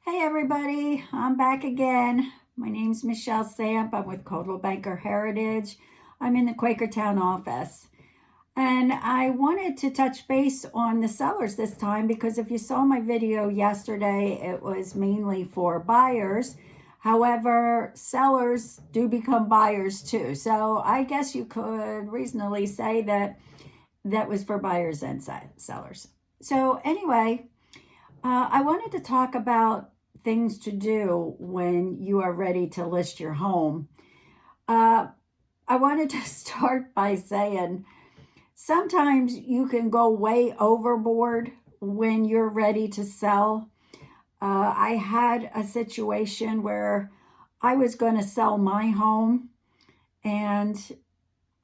Hey everybody, I'm back again. My name's Michelle Samp. I'm with Coldwell Banker Heritage. I'm in the Quakertown office. And I wanted to touch base on the sellers this time because if you saw my video yesterday, it was mainly for buyers. However, sellers do become buyers too. So I guess you could reasonably say that that was for buyers and sellers. So anyway, I wanted to talk about things to do when you are ready to list your home. Uh, I wanted to start by saying sometimes you can go way overboard when you're ready to sell. I had a situation where I was going to sell my home and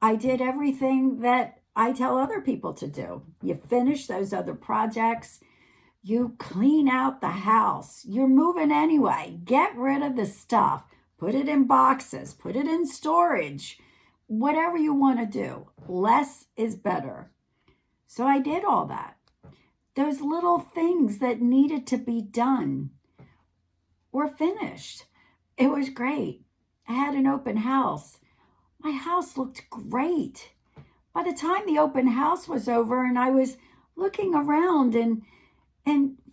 I did everything that I tell other people to do. You finish those other projects. You clean out the house. You're moving anyway. Get rid of the stuff. Put it in boxes. Put it in storage. Whatever you want to do. Less is better. So I did all that. Those little things that needed to be done were finished. It was great. I had an open house. My house looked great. By the time the open house was over and I was looking around and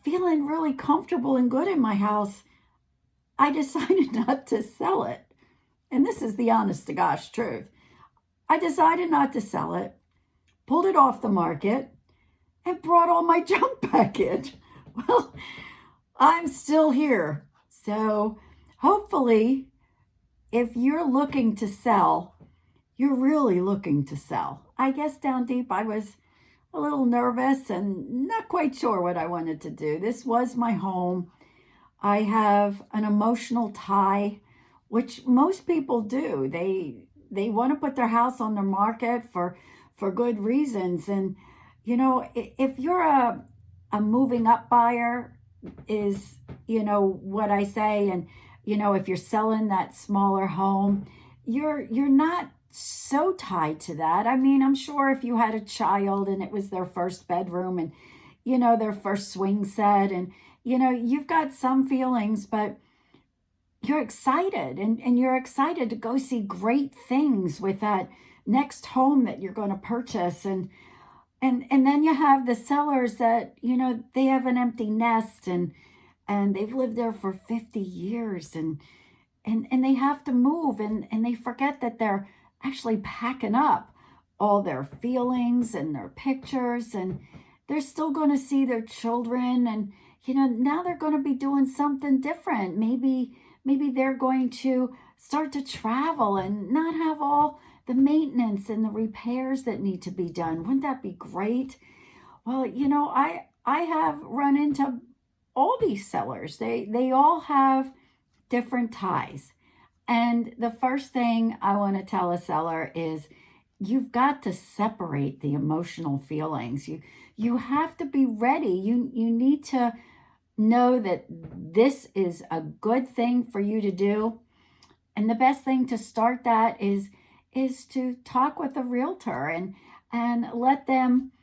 feeling really comfortable and good in my house, I decided not to sell it. And this is the honest to gosh truth. I decided not to sell it, pulled it off the market, and brought all my junk back in. Well, I'm still here. So hopefully, if you're looking to sell, you're really looking to sell. I guess down deep I was a little nervous and not quite sure what I wanted to do. This was my home. I have an emotional tie, which most people do. They want to put their house on the market for good reasons. And you know, if you're a moving up buyer is, what I say, and if you're selling that smaller home, you're not so tied to that. I mean, I'm sure if you had a child and it was their first bedroom and, their first swing set and, you've got some feelings, but you're excited and you're excited to go see great things with that next home that you're going to purchase. And then you have the sellers that, they have an empty nest and they've lived there for 50 years and they have to move and they forget that they're actually packing up all their feelings and their pictures, and they're still going to see their children, and now they're going to be doing something different. Maybe they're going to start to travel and not have all the maintenance and the repairs that need to be done. Wouldn't that be great? Well, I have run into all these sellers. They all have different ties. And the first thing I want to tell a seller is you've got to separate the emotional feelings. You have to be ready. You need to know that this is a good thing for you to do. And the best thing to start that is to talk with a realtor and let them,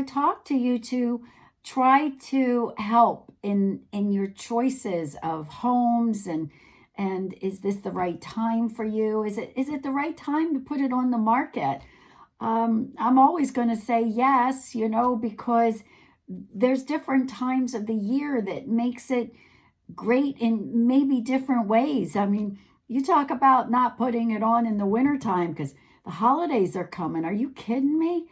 talk to you to try to help in your choices of homes and is this the right time for you? Is it the right time to put it on the market? I'm always going to say yes, because there's different times of the year that makes it great in maybe different ways. I mean, you talk about not putting it on in the wintertime because the holidays are coming. Are you kidding me?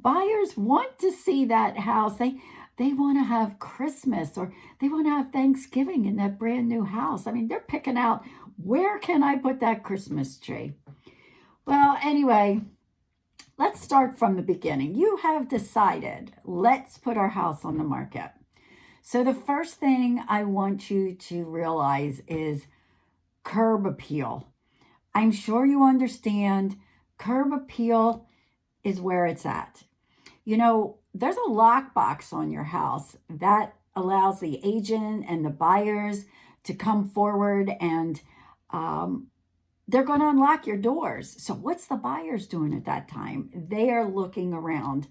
Buyers want to see that house. They want to have Christmas or they want to have Thanksgiving in that brand new house. I mean, they're picking out, where can I put that Christmas tree? Well, anyway, let's start from the beginning. You have decided, let's put our house on the market. So the first thing I want you to realize is curb appeal. I'm sure you understand curb appeal is where it's at. There's a lockbox on your house that allows the agent and the buyers to come forward and they're going to unlock your doors. So what's the buyers doing at that time? They are looking around.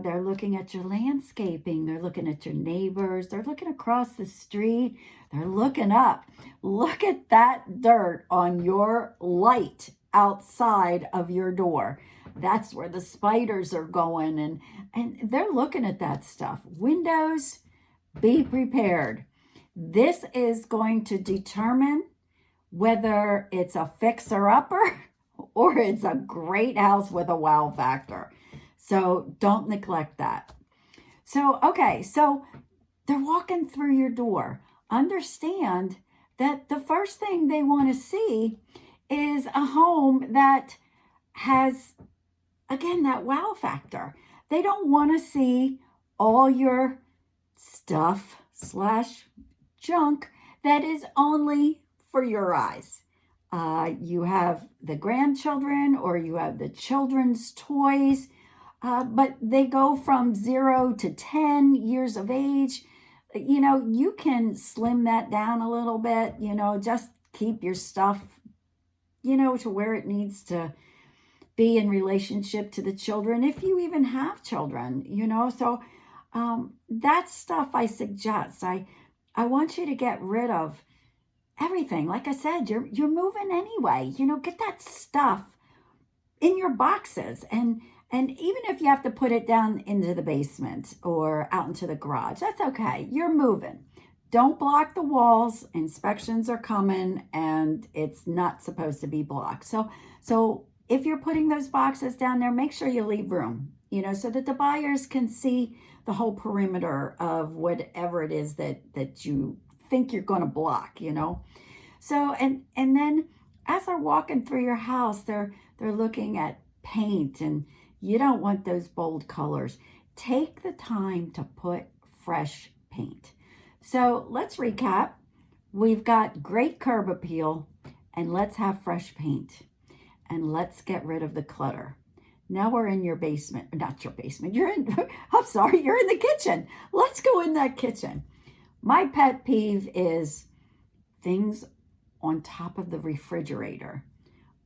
They're looking at your landscaping. They're looking at your neighbors. They're looking across the street. They're looking up. Look at that dirt on your light outside of your door. That's where the spiders are going, and they're looking at that stuff. Windows, be prepared. This is going to determine whether it's a fixer-upper or it's a great house with a wow factor. So don't neglect that. So, okay, so they're walking through your door. Understand that the first thing they want to see is a home that has, again, that wow factor. They don't want to see all your stuff slash junk that is only for your eyes. You have the grandchildren or you have the children's toys, but they go from 0 to 10 years of age. You can slim that down a little bit, just keep your stuff, to where it needs to be in relationship to the children, if you even have children, so that stuff I suggest. I want you to get rid of everything. Like I said, you're moving anyway. Get that stuff in your boxes, and even if you have to put it down into the basement or out into the garage, that's okay. You're moving. Don't block the walls. Inspections are coming, and it's not supposed to be blocked. So if you're putting those boxes down there, make sure you leave room, so that the buyers can see the whole perimeter of whatever it is that you think you're going to block, So, and then as they're walking through your house, they're looking at paint, and you don't want those bold colors. Take the time to put fresh paint. So let's recap. We've got great curb appeal, and let's have fresh paint, and let's get rid of the clutter. Now we're in your basement, not your basement. You're in the kitchen. Let's go in that kitchen. My pet peeve is things on top of the refrigerator.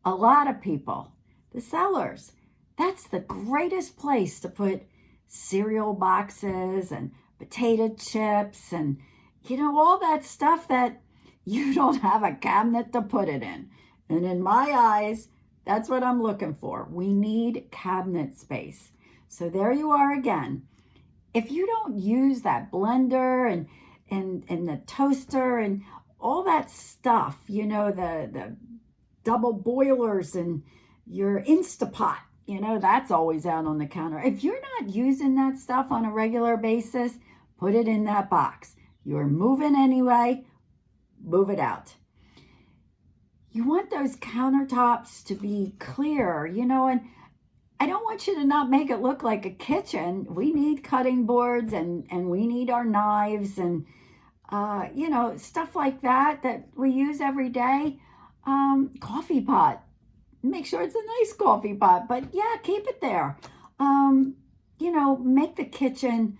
A lot of people, the sellers, that's the greatest place to put cereal boxes and potato chips and, all that stuff that you don't have a cabinet to put it in. And in my eyes, that's what I'm looking for. We need cabinet space. So there you are again. If you don't use that blender and the toaster and all that stuff, the double boilers and your Instapot, that's always out on the counter. If you're not using that stuff on a regular basis, put it in that box. You're moving anyway, move it out. You want those countertops to be clear, and I don't want you to not make it look like a kitchen. We need cutting boards and we need our knives and, stuff like that we use every day. Coffee pot. Make sure it's a nice coffee pot, but yeah, keep it there. Make the kitchen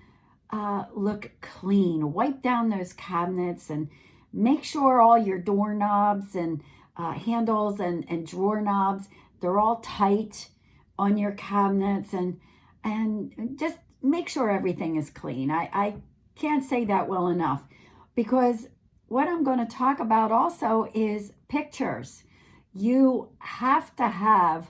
look clean. Wipe down those cabinets and make sure all your doorknobs and handles and drawer knobs, they're all tight on your cabinets, and just make sure everything is clean. I can't say that well enough, because what I'm going to talk about also is pictures. You have to have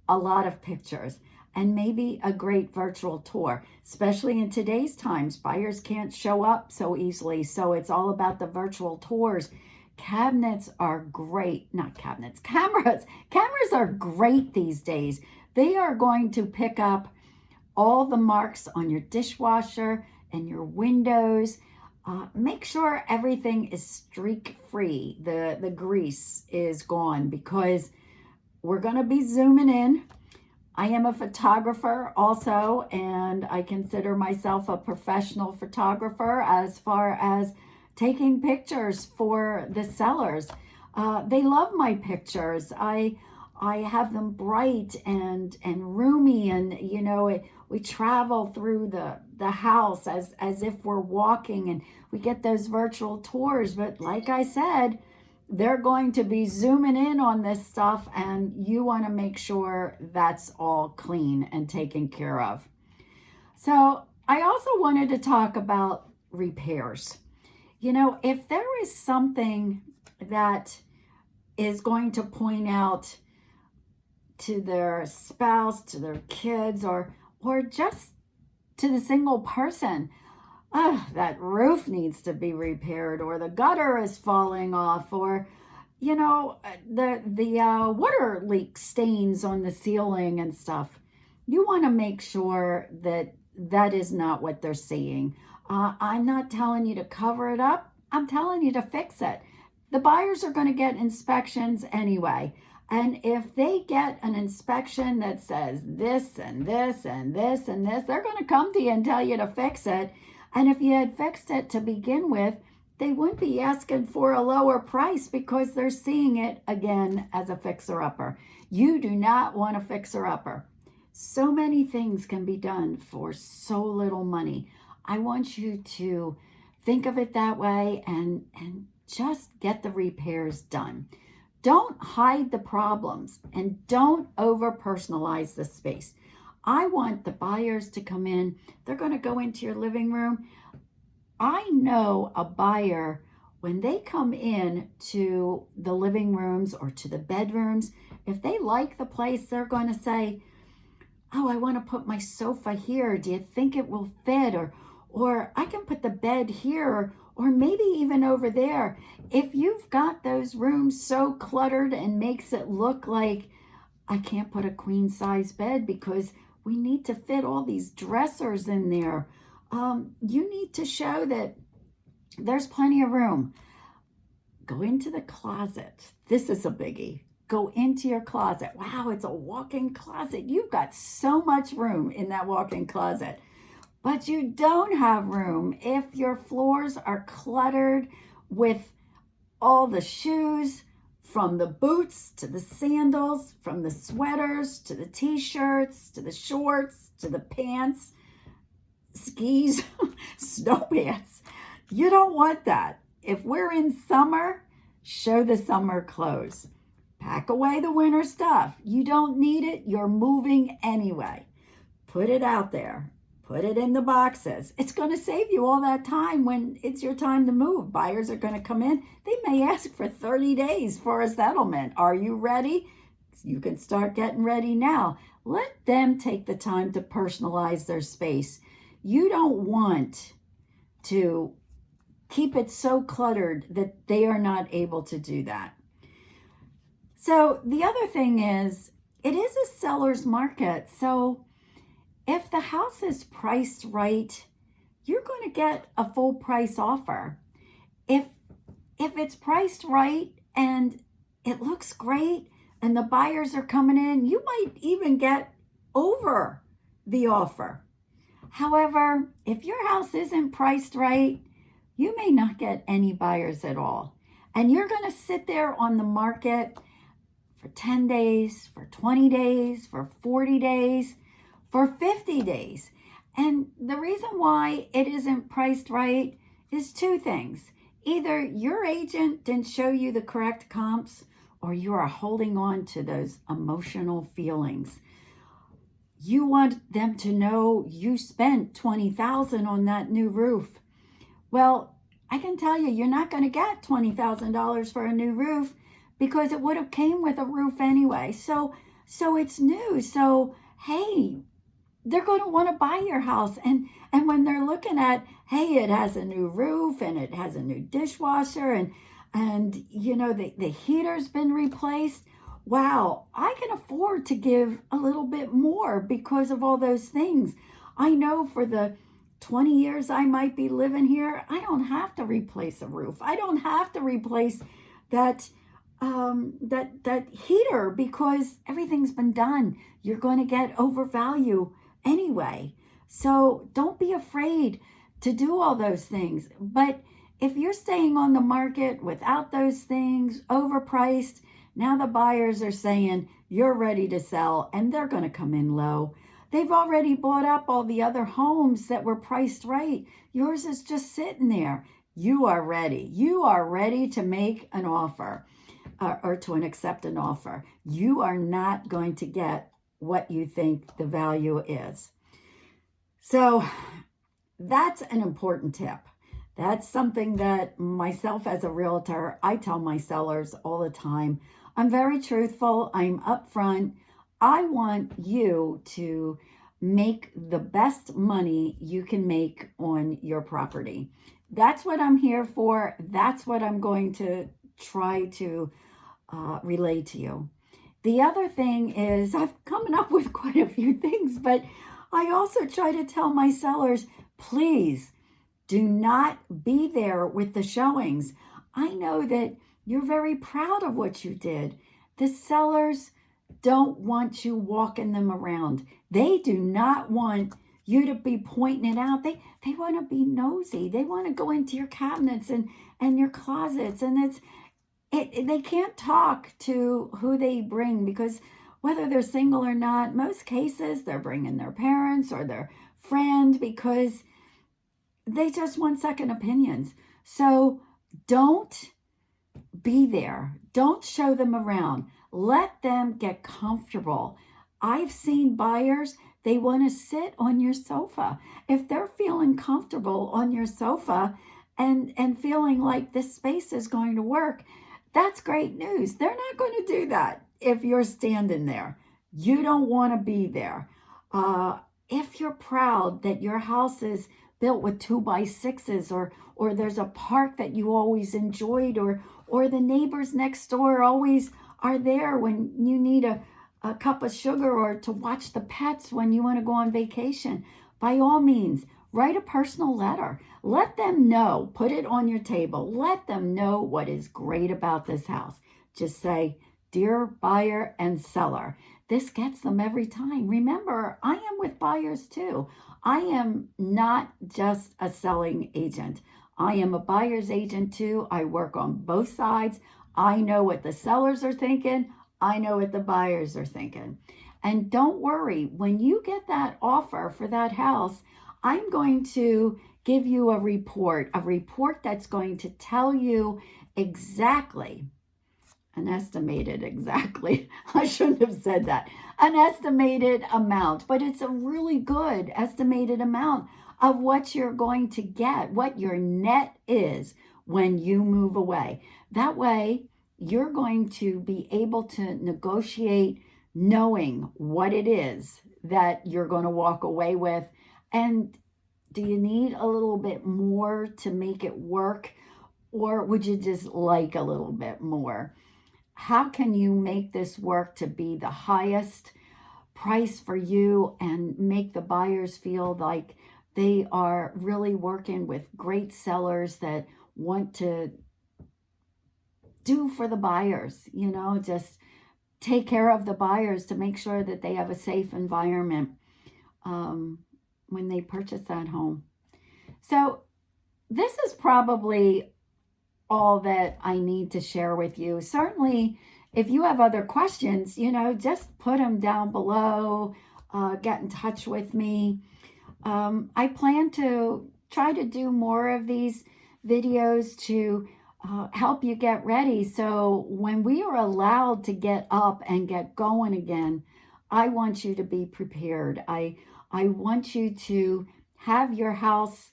a lot of pictures and maybe a great virtual tour, especially in today's times. Buyers can't show up so easily, so it's all about the virtual tours. Cabinets are great, not cabinets, cameras. Cameras are great these days. They are going to pick up all the marks on your dishwasher and your windows. Make sure everything is streak-free. The grease is gone, because we're going to be zooming in. I am a photographer also, and I consider myself a professional photographer as far as taking pictures for the sellers. They love my pictures. I have them bright and roomy, and we travel through the house as if we're walking, and we get those virtual tours. But like I said, they're going to be zooming in on this stuff, and you want to make sure that's all clean and taken care of. So I also wanted to talk about repairs. If there is something that is going to point out to their spouse, to their kids, or just to the single person, that roof needs to be repaired, or the gutter is falling off, or the water leak stains on the ceiling and stuff. You want to make sure that that is not what they're seeing. I'm not telling you to cover it up. I'm telling you to fix it. The buyers are going to get inspections anyway. And if they get an inspection that says this and this and this and this, they're going to come to you and tell you to fix it. And if you had fixed it to begin with, they wouldn't be asking for a lower price because they're seeing it again as a fixer-upper. You do not want a fixer-upper. So many things can be done for so little money. I want you to think of it that way and just get the repairs done. Don't hide the problems and don't over-personalize the space. I want the buyers to come in. They're going to go into your living room. I know a buyer, when they come in to the living rooms or to the bedrooms, if they like the place, they're going to say, oh, I want to put my sofa here. Do you think it will fit? Or I can put the bed here, or maybe even over there. If you've got those rooms so cluttered and makes it look like I can't put a queen size bed because we need to fit all these dressers in there, you need to show that there's plenty of room. Go into the closet. This is a biggie. Go into your closet. Wow, it's a walk-in closet. You've got so much room in that walk-in closet. But you don't have room if your floors are cluttered with all the shoes, from the boots to the sandals, from the sweaters to the t-shirts to the shorts to the pants, skis, snow pants. You don't want that. If we're in summer, show the summer clothes. Pack away the winter stuff. You don't need it. You're moving anyway. Put it out there. Put it in the boxes. It's going to save you all that time when it's your time to move. Buyers are going to come in. They may ask for 30 days for a settlement. Are you ready? You can start getting ready now. Let them take the time to personalize their space. You don't want to keep it so cluttered that they are not able to do that. So the other thing is, it is a seller's market. So if the house is priced right, you're going to get a full price offer. If it's priced right and it looks great and the buyers are coming in, you might even get over the offer. However, if your house isn't priced right, you may not get any buyers at all. And you're going to sit there on the market for 10 days, for 20 days, for 40 days, for 50 days. And the reason why it isn't priced right is two things. Either your agent didn't show you the correct comps, or you are holding on to those emotional feelings. You want them to know you spent $20,000 on that new roof. Well, I can tell you, you're not going to get $20,000 for a new roof because it would have came with a roof anyway. So it's new. So, hey, they're going to want to buy your house. And when they're looking at, hey, it has a new roof and it has a new dishwasher and you know, the heater's been replaced. Wow, I can afford to give a little bit more because of all those things. I know for the 20 years I might be living here, I don't have to replace a roof. I don't have to replace that heater because everything's been done. You're going to get overvalue anyway. So don't be afraid to do all those things. But if you're staying on the market without those things, overpriced, now the buyers are saying you're ready to sell and they're going to come in low. They've already bought up all the other homes that were priced right. Yours is just sitting there. You are ready. You are ready to make an offer or to accept an offer. You are not going to get what you think the value is. So that's an important tip. That's something that myself as a realtor, I tell my sellers all the time. I'm very truthful, I'm upfront. I want you to make the best money you can make on your property. That's what I'm here for. That's what I'm going to try to relay to you. The other thing is, I've coming up with quite a few things, but I also try to tell my sellers, please do not be there with the showings. I know that you're very proud of what you did. The sellers don't want you walking them around. They do not want you to be pointing it out. They want to be nosy. They want to go into your cabinets and your closets, and they can't talk to who they bring, because whether they're single or not, most cases they're bringing their parents or their friend because they just want second opinions. So don't be there. Don't show them around. Let them get comfortable. I've seen buyers, they want to sit on your sofa. If they're feeling comfortable on your sofa and feeling like this space is going to work, that's great news. They're not going to do that if you're standing there. You don't want to be there. If you're proud that your house is built with 2x6s, or there's a park that you always enjoyed, or the neighbors next door always are there when you need a cup of sugar or to watch the pets when you want to go on vacation, by all means, write a personal letter. Let them know, put it on your table. Let them know what is great about this house. Just say, dear buyer and seller. This gets them every time. Remember, I am with buyers too. I am not just a selling agent. I am a buyer's agent too. I work on both sides. I know what the sellers are thinking. I know what the buyers are thinking. And don't worry, when you get that offer for that house, I'm going to give you a report that's going to tell you exactly, I shouldn't have said that, an estimated amount, but it's a really good estimated amount of what you're going to get, what your net is when you move away. That way, you're going to be able to negotiate knowing what it is that you're going to walk away with. And do you need a little bit more to make it work? Or would you just like a little bit more? How can you make this work to be the highest price for you and make the buyers feel like they are really working with great sellers that want to do for the buyers, just take care of the buyers to make sure that they have a safe environment when they purchase that home. So this is probably all that I need to share with you. Certainly, if you have other questions, just put them down below, get in touch with me. I plan to try to do more of these videos to help you get ready. So when we are allowed to get up and get going again, I want you to be prepared. I want you to have your house,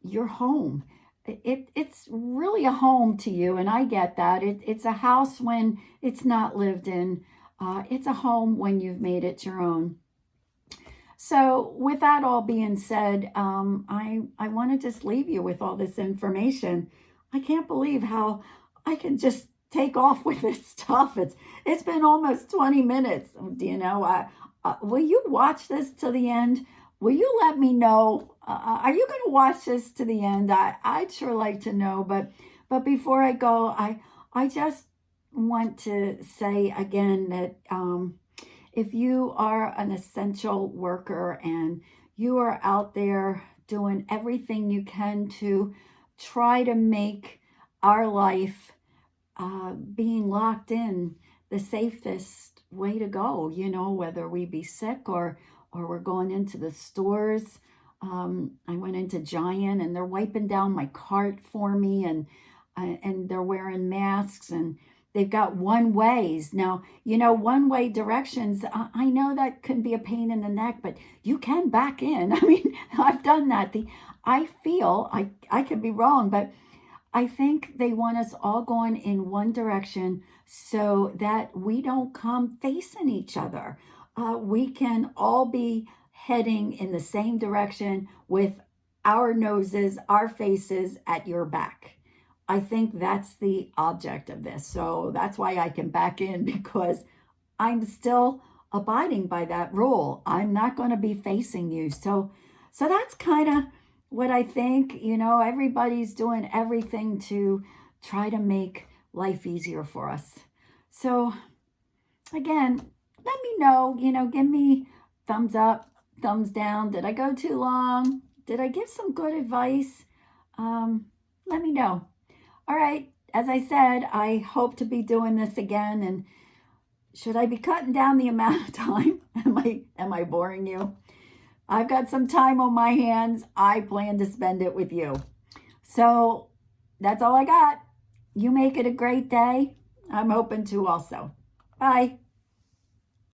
your home. It's really a home to you, and I get that. It's a house when it's not lived in. It's a home when you've made it your own. So with that all being said, I want to just leave you with all this information. I can't believe how I can just take off with this stuff. It's been almost 20 minutes. Will you watch this to the end? Will you let me know? Are you going to watch this to the end? I'd sure like to know. But before I go, I just want to say again that if you are an essential worker and you are out there doing everything you can to try to make our life being locked in the safest way to go, whether we be sick or we're going into the stores. I went into Giant and they're wiping down my cart for me, and they're wearing masks, and they've got one ways. Now, one way directions, I know that can be a pain in the neck, but you can back in. I mean, I've done that. I feel, I could be wrong, but I think they want us all going in one direction so that we don't come facing each other. We can all be heading in the same direction with our noses, our faces at your back. I think that's the object of this. So that's why I can back in, because I'm still abiding by that rule. I'm not going to be facing you. So that's kind of what I think. Everybody's doing everything to try to make life easier for us. So again, let me know, give me thumbs up, thumbs down. Did I go too long? Did I give some good advice? Let me know. All right. As I said, I hope to be doing this again. And should I be cutting down the amount of time? Am I boring you? I've got some time on my hands. I plan to spend it with you. So that's all I got. You make it a great day. I'm hoping to also. Bye.